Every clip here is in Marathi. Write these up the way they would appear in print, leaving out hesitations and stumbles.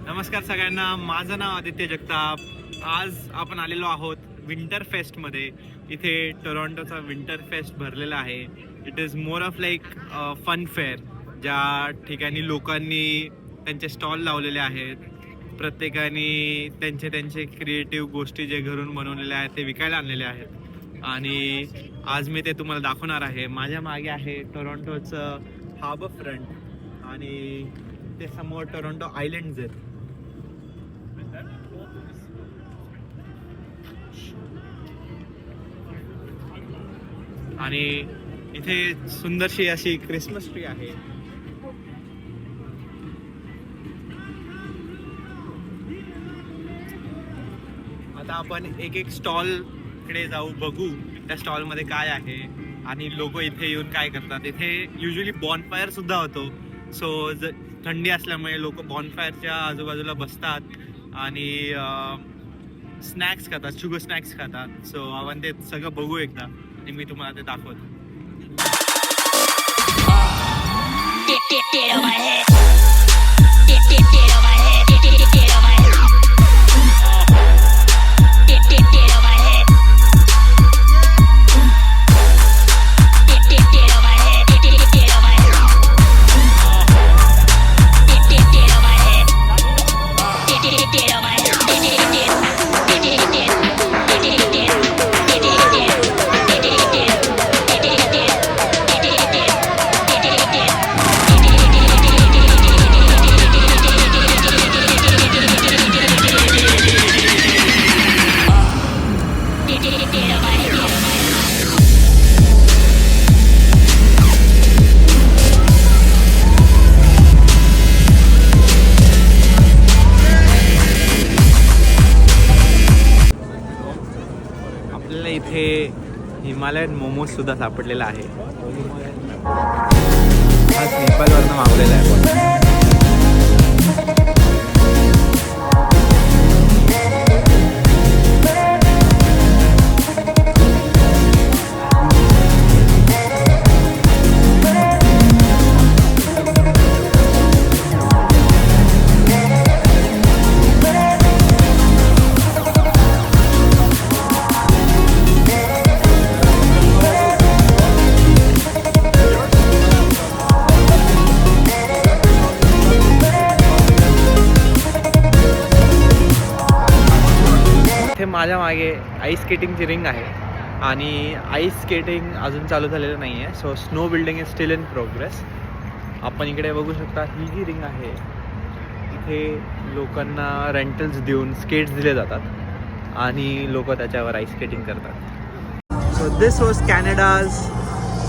नमस्कार सगळ्यांना, माझं नाव आदित्य जगताप. आज आपण आलेलो आहोत विंटर फेस्टमध्ये. इथे टोरंटोचा विंटर फेस्ट भरलेला आहे. It is more of like fun fair, ज्या ठिकाणी लोकांनी त्यांचे स्टॉल लावलेले आहेत. प्रत्येकाने त्यांचे क्रिएटिव्ह गोष्टी जे घरून बनवलेल्या आहेत ते विकायला आणलेले आहेत आणि आज मी ते तुम्हाला दाखवणार आहे. माझ्या मागे आहे टोरंटोचं हार्बर फ्रंट आणि ते समोर टोरंटो आयलँड्स आहेत. आणि इथे सुंदरशी अशी क्रिसमस ट्री आहे. आता आपण एक एक स्टॉल कडे जाऊ, बघू त्या स्टॉल मध्ये काय आहे आणि लोक इथे येऊन काय करतात. इथे युजली बॉनफायर सुद्धा होतो. सो थंडी असल्यामुळे लोक बॉनफायरच्या आजूबाजूला बसतात आणि स्नॅक्स खातात, शुगर स्नॅक्स खातात. सो आपण ते सगळं बघू एकदा आणि मी तुम्हाला ते दाखवतो. आपल्याला इथे हिमालयन मोमोज सुद्धा सापडलेला आहे. हा नेपाळवरनं मागवलेला आहे. माझ्या मागे आईस स्केटिंगची रिंग आहे आणि आईस स्केटिंग अजून चालू झालेलं नाही आहे. So snow building is steel in progress. आपण इकडे बघू शकता, ही जी रिंग आहे इथे लोकांना रेंटल्स देऊन स्केट्स दिले जातात आणि लोक त्याच्यावर आईस स्केटिंग करतात. So this was Canada's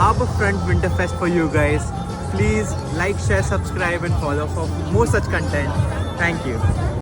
harbour front winter fest for you guys. Please like, share, subscribe and follow for more such content. Thank you.